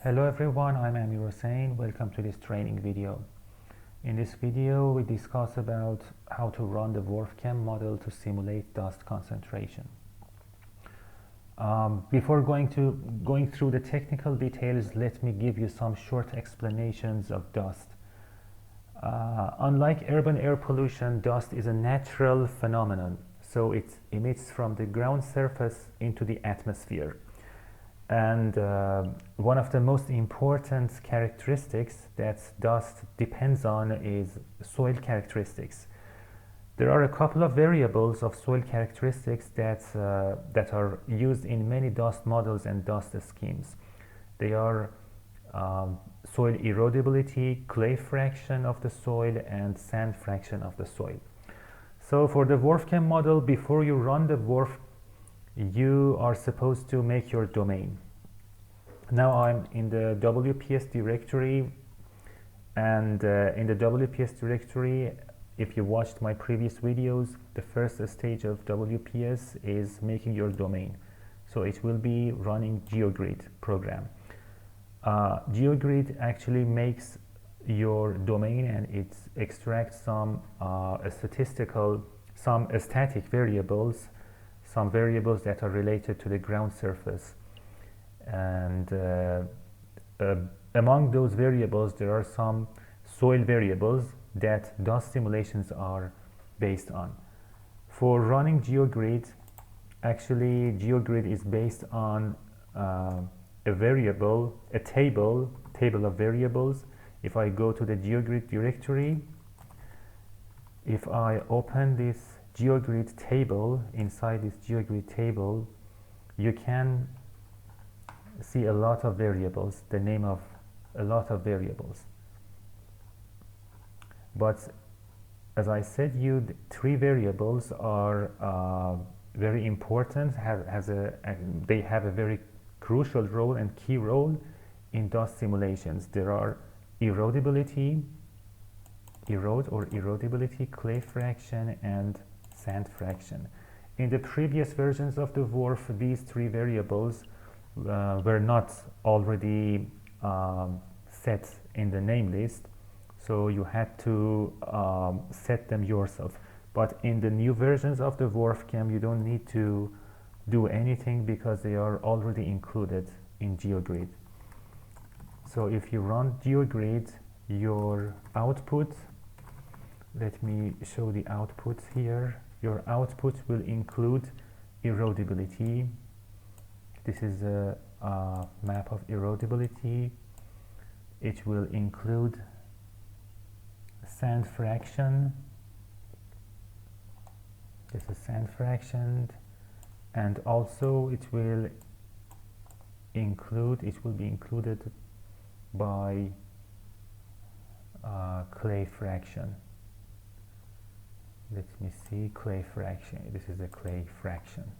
Hello everyone, I'm Amir Hossein. Welcome to this training video. In this video, we discuss about how to run the WRF-Chem model to simulate dust concentration. Before going through the technical details, let me give you some short explanations of dust. Unlike urban air pollution, dust is a natural phenomenon, so it emits from the ground surface into the atmosphere. And one of the most important characteristics that dust depends on is soil characteristics. There are a couple of variables of soil characteristics that are used in many dust models and dust schemes. They are soil erodibility, clay fraction of the soil, and sand fraction of the soil. So for the WRF-Chem model, before you run the WRF, you are supposed to make your domain. Now I'm in the WPS directory, and in the WPS directory, if you watched my previous videos, the first stage of WPS is making your domain. So it will be running geogrid program. Geogrid actually makes your domain, and it extracts some static variables, some variables that are related to the ground surface. And among those variables, there are some soil variables that dust simulations are based on. For running geogrid, actually geogrid is based on a table of variables. If I go to the geogrid directory, if I open this geogrid table, inside this geogrid table, you can see a lot of variables, the name of a lot of variables. But as I said, three variables are very important, they have a very crucial role and key role in dust simulations. There are erodibility, clay fraction, and sand fraction. In the previous versions of the WRF, these three variables were not already set in the name list, so you had to set them yourself. But in the new versions of the WRF-Chem, you don't need to do anything because they are already included in geogrid. So if you run geogrid, your output, let me show the output here. Your output will include erodibility. This is a map of erodibility. It will include sand fraction. This is sand fraction, and also it will be included by clay fraction. Let me see, clay fraction. This is a clay fraction.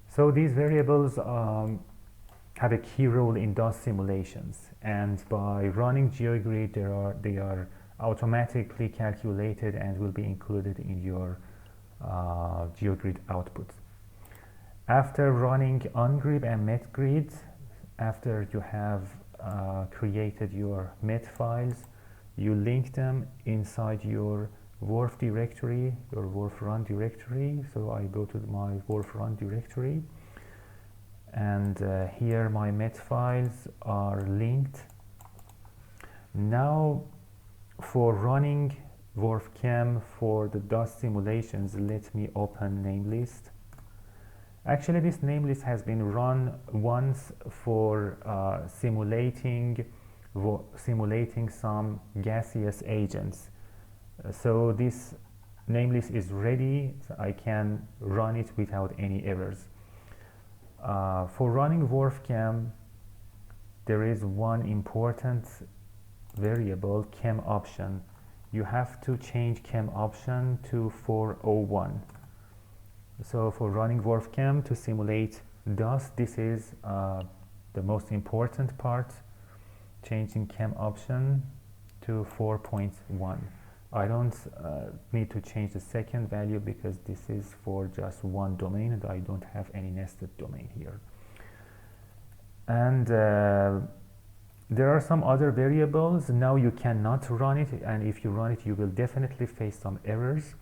So these variables have a key role in dust simulations, and by running geogrid, they are automatically calculated and will be included in your geogrid output. After running ongrid and metgrid, after you have created your met files, you link them inside your WRF directory, your WRF run directory. So I go to my WRF run directory, and here my met files are linked. Now for running WRF-Chem for the dust simulations, let me open namelist. Actually, this namelist has been run once for simulating some gaseous agents. So this namelist is ready, so I can run it without any errors. For running WRF-Chem, there is one important variable, chem option. You have to change chem option to 401. So for running WRF-Chem to simulate dust, this is the most important part, changing chem option to 4.1. I don't need to change the second value because this is for just one domain and I don't have any nested domain here. And there are some other variables. Now you cannot run it, and if you run it you will definitely face some errors,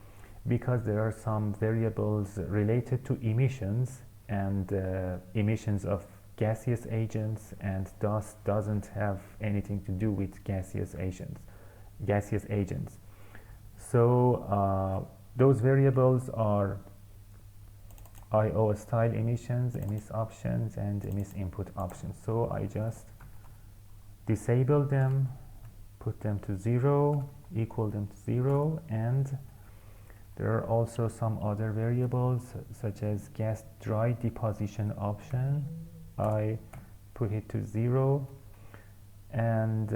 because there are some variables related to emissions, and emissions of gaseous agents, and dust doesn't have anything to do with gaseous agents. So those variables are IO style emissions, emis options, and emis input options. So I just disable them, put them to 0, equal them to 0, and there are also some other variables such as gas dry deposition option. I put it to 0, and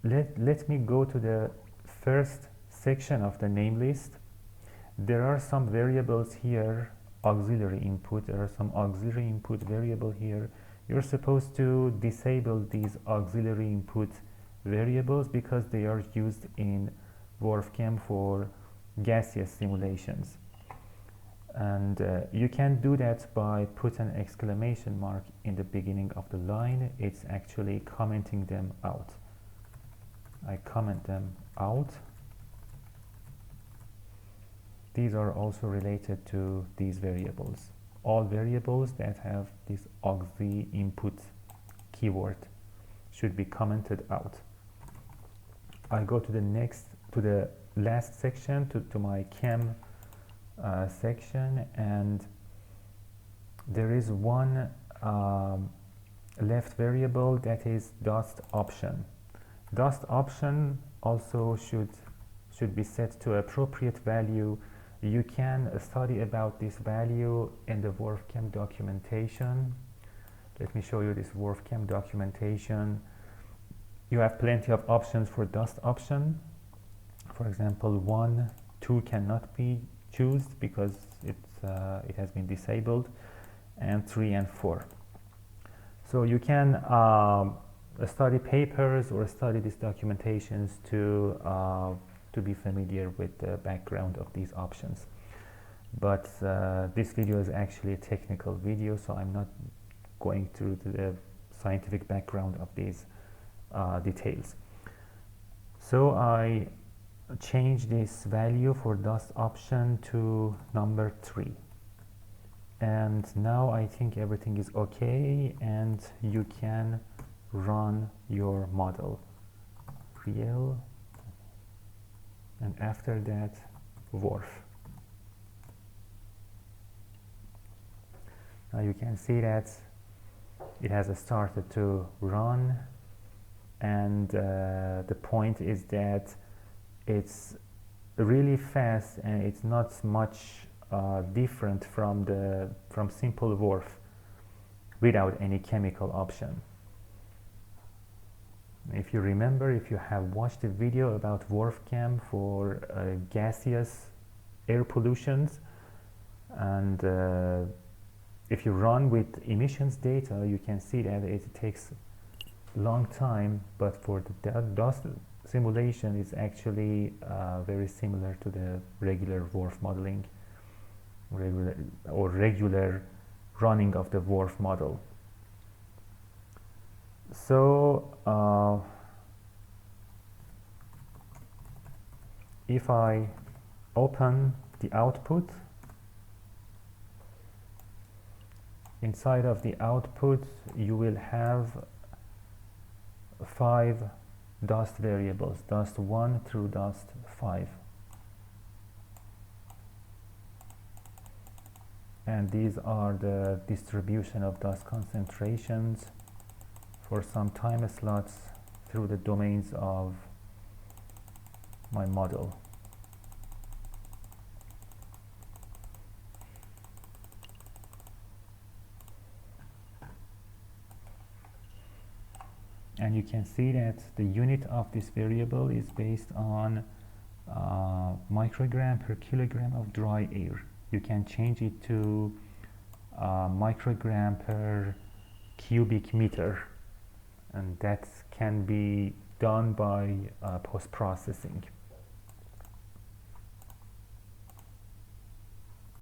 let me go to the first section of the name list. There are some variables here, auxiliary input. There are some auxiliary input variable here. You're supposed to disable these auxiliary input variables because they are used in WRF-Chem for gaseous simulations. And you can do that by put an exclamation mark in the beginning of the line. It's actually commenting them out. I comment them out. These are also related to these variables. All variables that have this auxiliary input keyword should be commented out. I go to the last section, to my chem section, and there is one left variable that is dust option. Dust option also should be set to appropriate value. You can study about this value in the WRF-Chem documentation. Let me show you this WRF-Chem documentation. You have plenty of options for dust option. For example, 1, 2 cannot be chosen because it has been disabled, and 3 and 4. So you can study papers or study these documentations to be familiar with the background of these options. But this video is actually a technical video, so I'm not going through the scientific background of these details. So I change this value for dust option to number 3. And now I think everything is okay, and you can run your model. Real, and after that WRF. Now you can see that it has started to run, and the point is that it's really fast and it's not much different from simple WRF without any chemical option. If you remember, if you have watched a video about WRF-Chem for gaseous air pollutions, and if you run with emissions data, you can see that it takes a long time, but for the dust simulation is actually very similar to the regular WRF modeling, regular running of the WRF model. So if I open the output, inside of the output you will have 5 dust variables, dust 1 through dust 5. And these are the distribution of dust concentrations for some time slots through the domains of my model. And you can see that the unit of this variable is based on microgram per kilogram of dry air. You can change it to microgram per cubic meter, and that can be done by post-processing.